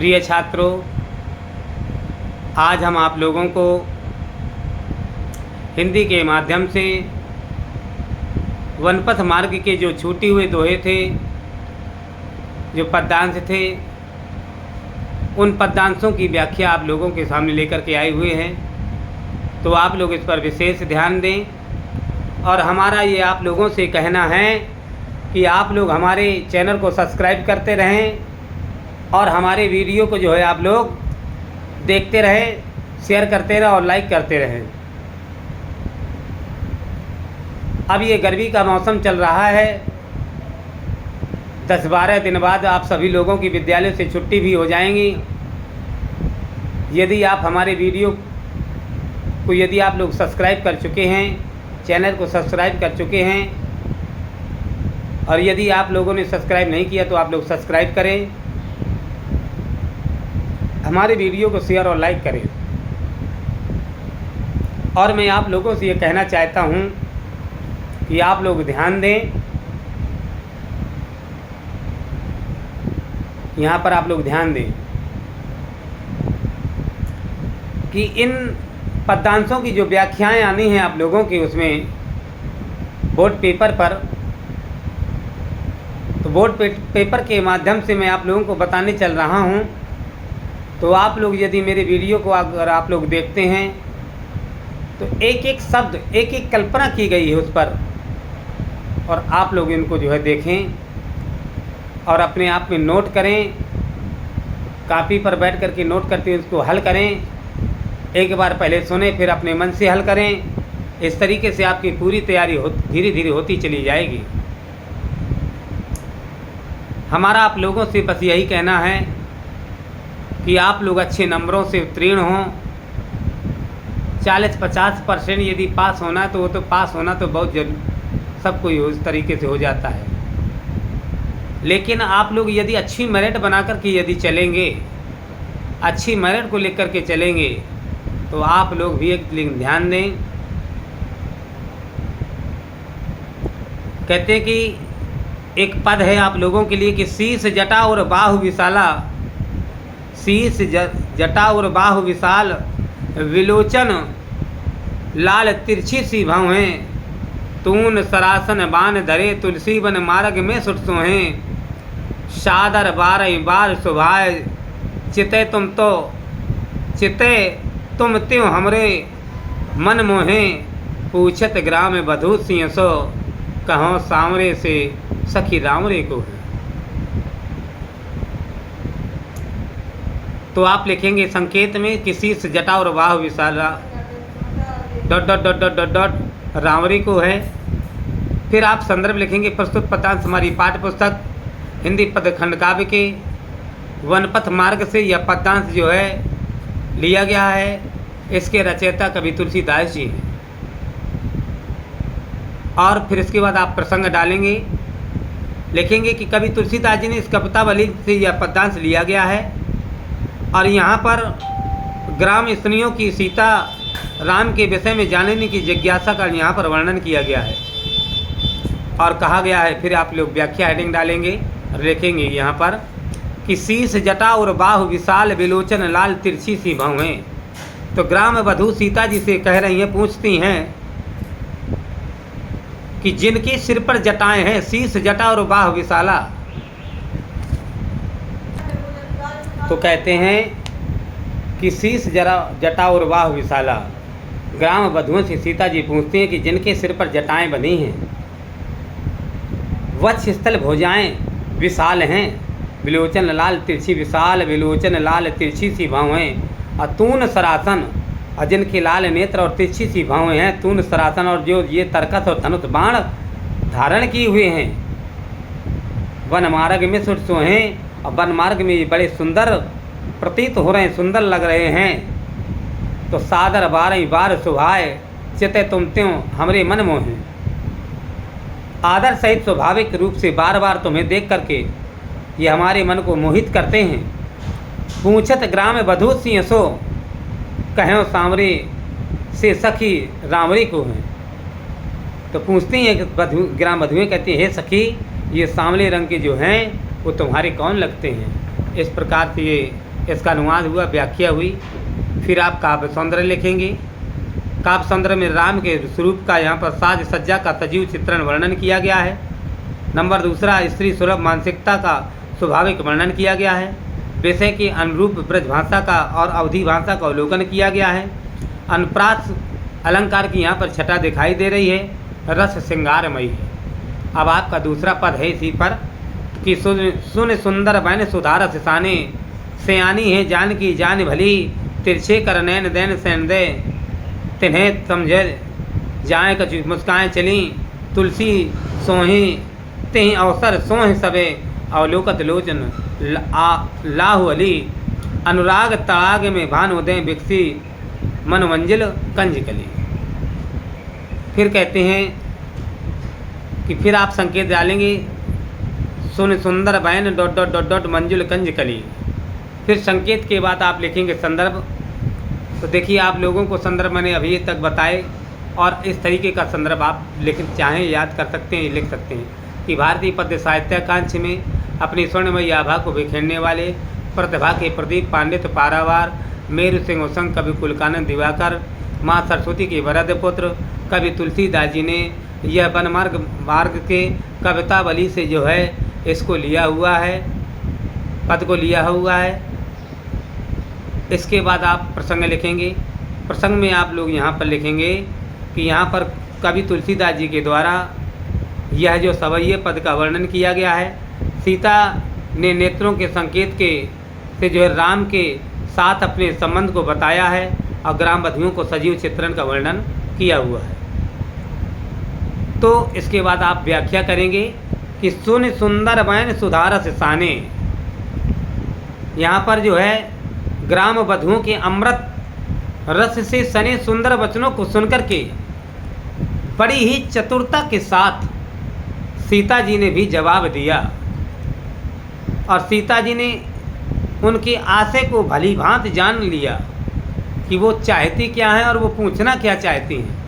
प्रिय छात्रों, आज हम आप लोगों को हिंदी के माध्यम से वनपथ मार्ग के जो छूटे हुए दोहे थे, जो पद्यांश थे, उन पद्यांशों की व्याख्या आप लोगों के सामने लेकर के आए हुए हैं। तो आप लोग इस पर विशेष ध्यान दें और हमारा ये आप लोगों से कहना है कि आप लोग हमारे चैनल को सब्सक्राइब करते रहें और हमारे वीडियो को जो है आप लोग देखते रहें, शेयर करते रहें और लाइक करते रहें। अब ये गर्मी का मौसम चल रहा है, 10-12 दिन बाद आप सभी लोगों की विद्यालय से छुट्टी भी हो जाएंगी। यदि आप हमारे वीडियो को यदि आप लोग सब्सक्राइब कर चुके हैं, चैनल को सब्सक्राइब कर चुके हैं, और यदि आप लोगों ने सब्सक्राइब नहीं किया तो आप लोग सब्सक्राइब करें, हमारे वीडियो को शेयर और लाइक करें। और मैं आप लोगों से ये कहना चाहता हूँ कि आप लोग ध्यान दें, यहाँ पर आप लोग ध्यान दें कि इन पद्यांशों की जो व्याख्याएं आनी हैं आप लोगों की, उसमें बोर्ड पेपर पर, तो बोर्ड पेपर के माध्यम से मैं आप लोगों को बताने चल रहा हूँ। तो आप लोग यदि मेरे वीडियो को अगर आप लोग देखते हैं तो एक एक शब्द, एक एक कल्पना की गई है उस पर, और आप लोग इनको जो है देखें और अपने आप में नोट करें, कापी पर बैठ कर के नोट करते हुए उसको हल करें। एक बार पहले सुने, फिर अपने मन से हल करें। इस तरीके से आपकी पूरी तैयारी धीरे धीरे होती चली जाएगी। हमारा आप लोगों से बस यही कहना है कि आप लोग अच्छे नंबरों से उत्तीर्ण हों। 40-50% यदि पास होना है तो वो तो पास होना तो बहुत सब कोई उस तरीके से हो जाता है। लेकिन आप लोग यदि अच्छी मेरिट बना कर के यदि चलेंगे, अच्छी मेरिट को लेकर के चलेंगे, तो आप लोग भी एक ध्यान दें। कहते हैं कि एक पद है आप लोगों के लिए कि शीश जटा और बाहु विशाला, शीश जटा और बाहु विशाल, विलोचन लाल तिरछी सी भवें, तून सरासन बान धरे तुलसी बन मार्ग में सुट सोहें, सादर 12 बार सुभाए, चिते तुम त्यों हमरे मन मोहें, पूछत ग्राम बधू सिंह सो, कहो सांवरे से सखी रामरे को है। तो आप लिखेंगे संकेत में कि शीश जटा और बाहु विशाला dot dot dot dot dot dot रामरी को है। फिर आप संदर्भ लिखेंगे प्रस्तुत पद्यांश हमारी पाठ्य पुस्तक हिंदी पद खंड काव्य के वनपथ मार्ग से यह पद्यांश जो है लिया गया है। इसके रचयिता कवि तुलसीदास जी हैं। और फिर इसके बाद आप प्रसंग डालेंगे, लिखेंगे कि कवि तुलसीदास जी ने इस कवितावली से यह पद्यांश लिया गया है। और यहाँ पर ग्राम स्त्रियों की सीता राम के विषय में जानने की जिज्ञासा का यहाँ पर वर्णन किया गया है और कहा गया है। फिर आप लोग व्याख्या हेडिंग डालेंगे और लिखेंगे यहाँ पर कि शीश जटा और बाहु विशाल, विलोचन लाल तिरछी सी भवें। तो ग्राम वधू सीता जी से कह रही हैं, पूछती हैं कि जिनके सिर पर जटाएं हैं, शीश जटा और बाहु विशाला, तो कहते हैं कि शीश जटा और बाहु विशाला। ग्राम वधुओं से सीता जी पूछती हैं कि जिनके सिर पर जटाएं बनी हैं, वक्ष स्थल भुजाएं विशाल हैं, विलोचन लाल तिरछी विशाल, विलोचन लाल तिरछी सी भवें, और तून सरासन, और जिनके लाल नेत्र और तिरछी सी भवें हैं, तून सरासन, और जो ये तरकस और धनुष बाण धारण किए हुए हैं, वन मार्ग में सुट सोहें, और वन मार्ग में ये बड़े सुंदर प्रतीत हो रहे हैं, सुंदर लग रहे हैं। तो सादर 12 बार सुभाए, चिते तुम त्यों हमरे मन मोहें। आदर सहित स्वाभाविक रूप से बार बार तुम्हें देख करके ये हमारे मन को मोहित करते हैं। पूछत ग्राम वधू सिंह सो, कहो सांवरे से सखी रामरी को है। तो पूछती हैं ग्राम वधुएं, कहती है, हे सखी, ये सांवले रंग के जो हैं वो तुम्हारे कौन लगते हैं। इस प्रकार से ये इसका अनुवाद हुआ, व्याख्या हुई। फिर आप काव्य सौंदर्य लिखेंगे। काव्य सौंदर्य में राम के स्वरूप का यहाँ पर साज सज्जा का सजीव चित्रण वर्णन किया गया है। नंबर दूसरा, स्त्री सुलभ मानसिकता का स्वाभाविक वर्णन किया गया है। विषय के अनुरूप ब्रज भाषा का और अवधि भाषा का अवलोकन किया गया है। अनुप्रास अलंकार की यहाँ पर छटा दिखाई दे रही है। रस श्रृंगारमयी है। अब आपका दूसरा पद है इसी पर कि सुन सुंदर बन सुधारस साने, सयानी है जान की जान भली, तिरछे कर नैन दैन सैन दे, तिन्हें समझे जाए कछु मुस्काएँ चली, तुलसी सोहे तें अवसर सोह सबे, अवलोकत लोचन लाहु अली, अनुराग तड़ाग में भानुदय विकसी, मनोमंजिल कंज कली। फिर कहते हैं कि फिर आप संकेत डालेंगे, सुन सुंदर ban dot dot dot dot मंजुल कंज कली। फिर संकेत के बाद आप लिखेंगे संदर्भ। तो देखिए, आप लोगों को संदर्भ मैंने अभी तक बताए, और इस तरीके का संदर्भ आप लिख चाहें याद कर सकते हैं, लिख सकते हैं कि भारतीय पद्य साहित्याकांक्ष में अपनी स्वर्णमयी आभा को बिखेरने वाले प्रतिभा के प्रदीप पंडित पारावार, मेरु सिंह संग कवि कुलकानंद दिवाकर, माँ सरस्वती के वरद पुत्र कवि तुलसीदास जी ने यह मार्ग के कवितावली से जो है इसको लिया हुआ है, पद को लिया हुआ है। इसके बाद आप प्रसंग लिखेंगे। प्रसंग में आप लोग यहाँ पर लिखेंगे कि यहाँ पर कवि तुलसीदास जी के द्वारा यह जो सवैये पद का वर्णन किया गया है, सीता ने नेत्रों के संकेत के से जो है राम के साथ अपने संबंध को बताया है, और ग्राम बधियों को सजीव चित्रण का वर्णन किया हुआ है। तो इसके बाद आप व्याख्या करेंगे कि सुन सुंदर बैन सुधारस साने। यहाँ पर जो है ग्राम बधुओं के अमृत रस से सने सुंदर वचनों को सुनकर के बड़ी ही चतुरता के साथ सीता जी ने भी जवाब दिया, और सीता जी ने उनके आशय को भली भांति जान लिया कि वो चाहती क्या है और वो पूछना क्या चाहती हैं।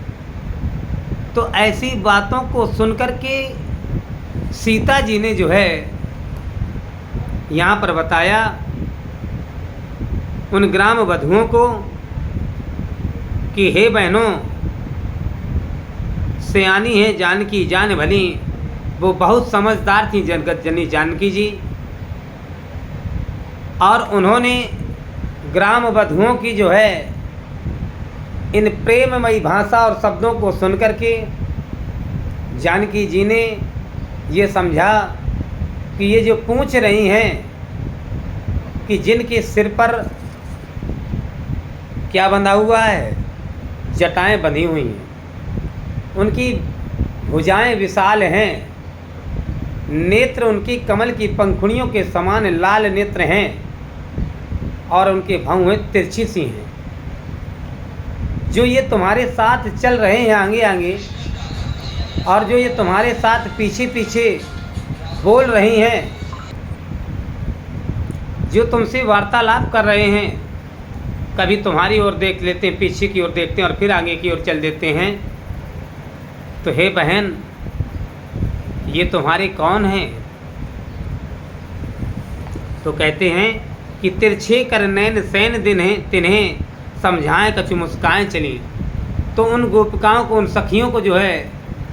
तो ऐसी बातों को सुनकर के सीता जी ने जो है यहाँ पर बताया उन ग्राम वधुओं को कि हे बहनों, सयानी है जानकी जान भली। वो बहुत समझदार थी जगत जननी जानकी जी, और उन्होंने ग्राम वधुओं की जो है इन प्रेममयी भाषा और शब्दों को सुनकर के जानकी जी ने ये समझा कि ये जो पूछ रही हैं कि जिनके सिर पर क्या बंधा हुआ है, जटाएं बंधी हुई हैं, उनकी भुजाएं विशाल हैं, नेत्र उनकी कमल की पंखुड़ियों के समान लाल नेत्र हैं, और उनके भौहें तिरछी सी हैं। जो ये तुम्हारे साथ चल रहे हैं आगे आगे, और जो ये तुम्हारे साथ पीछे पीछे बोल रही हैं, जो तुमसे वार्तालाप कर रहे हैं, कभी तुम्हारी ओर देख लेते हैं, पीछे की ओर देखते हैं और फिर आगे की ओर चल देते हैं। तो हे बहन, ये तुम्हारे कौन हैं? तो कहते हैं कि तिरछे कर नैन सैन दिन हैं, तिन्हें समझाएं कछु मुस्काएं चली। तो उन गोपिकाओं को, उन सखियों को जो है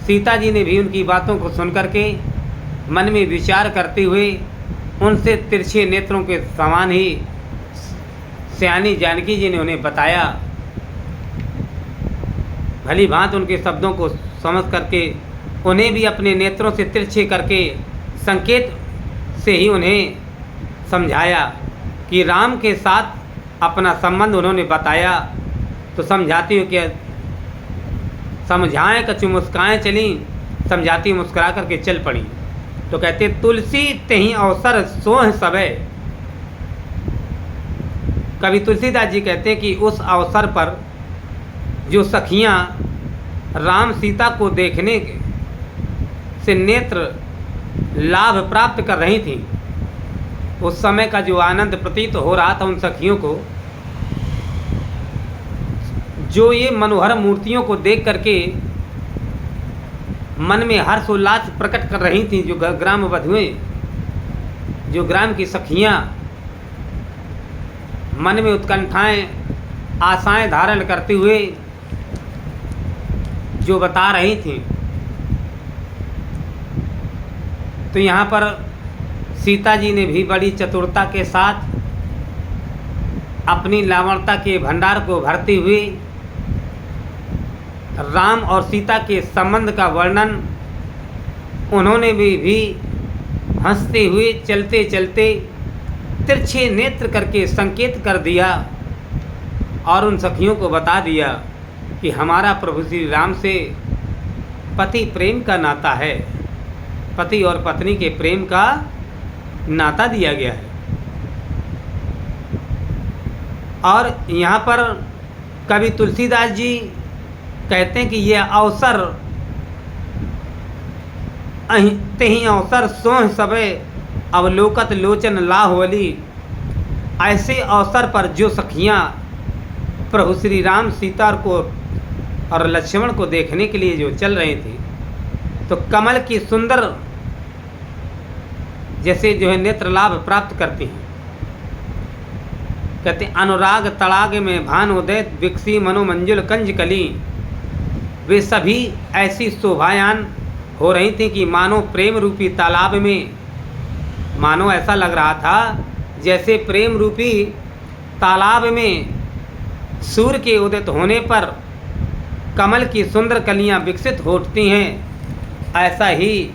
सीता जी ने भी उनकी बातों को सुन करके मन में विचार करते हुए उनसे तिरछे नेत्रों के समान ही सयानी जानकी जी ने उन्हें बताया। भली भांति उनके शब्दों को समझ करके उन्हें भी अपने नेत्रों से तिरछे करके संकेत से ही उन्हें समझाया कि राम के साथ अपना संबंध उन्होंने बताया। तो समझाती हो कि समझाएं कछु मुस्काएं चली, समझाती मुस्कुरा करके चल पड़ी। तो कहते तुलसी तेहि अवसर सोह सबे। कवि तुलसीदास जी कहते हैं कि उस अवसर पर जो सखियां राम सीता को देखने से नेत्र लाभ प्राप्त कर रही थीं, उस समय का जो आनंद प्रतीत हो रहा था उन सखियों को, जो ये मनोहर मूर्तियों को देख करके मन में हर्षोल्लास प्रकट कर रही थीं, जो ग्राम वधुएं, जो ग्राम की सखियां, मन में उत्कंठाएं, आशाएं धारण करते हुए जो बता रही थी। तो यहाँ पर सीता जी ने भी बड़ी चतुरता के साथ अपनी लावणता के भंडार को भरते हुए राम और सीता के संबंध का वर्णन उन्होंने भी हंसते हुए चलते चलते तिरछे नेत्र करके संकेत कर दिया और उन सखियों को बता दिया कि हमारा प्रभु श्री राम से पति प्रेम का नाता है, पति और पत्नी के प्रेम का नाता दिया गया है। और यहाँ पर कवि तुलसीदास जी कहते हैं कि यह अवसर तेहि अवसर सोह सबे अवलोकत लोचन लाहवली। ऐसे अवसर पर जो सखियाँ प्रभु श्री राम सीता को और लक्ष्मण को देखने के लिए जो चल रही थी, तो कमल की सुंदर जैसे जो है नेत्र लाभ प्राप्त करती हैं। कहते अनुराग तड़ाग में भान उदय विकसी मनोमंजुल कंज कली। वे सभी ऐसी शोभायान हो रही थी कि मानो प्रेम रूपी तालाब में, मानो ऐसा लग रहा था जैसे प्रेम रूपी तालाब में सूर्य के उदित होने पर कमल की सुंदर कलियां विकसित होती हैं, ऐसा ही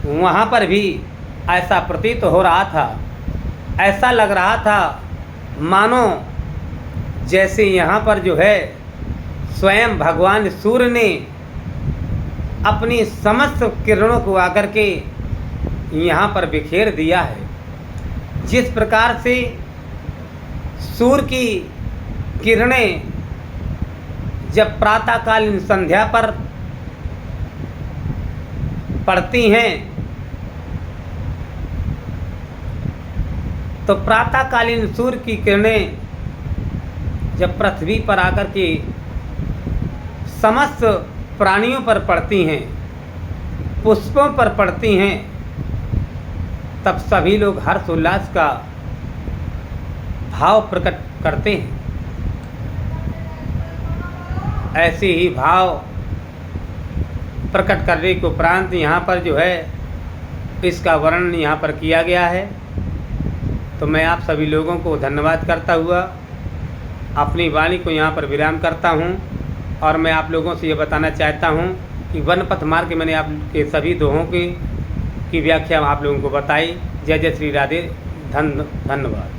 वहाँ पर भी ऐसा प्रतीत हो रहा था। ऐसा लग रहा था मानो जैसे यहाँ पर जो है स्वयं भगवान सूर्य ने अपनी समस्त किरणों को आकर के यहाँ पर बिखेर दिया है। जिस प्रकार से सूर्य की किरणें जब प्रातःकालीन संध्या पर पड़ती हैं, तो प्रातःकालीन सूर्य की किरणें जब पृथ्वी पर आकर के समस्त प्राणियों पर पड़ती हैं, पुष्पों पर पड़ती हैं, तब सभी लोग हर्ष उल्लास का भाव प्रकट करते हैं। ऐसे ही भाव प्रकट करने के उपरांत यहाँ पर जो है इसका वर्णन यहाँ पर किया गया है। तो मैं आप सभी लोगों को धन्यवाद करता हुआ अपनी वाणी को यहाँ पर विराम करता हूँ। और मैं आप लोगों से ये बताना चाहता हूँ कि वनपथ मार्ग मैंने आपके सभी दोहों की व्याख्या आप लोगों को बताई। जय जय श्री राधे। धन्यवाद।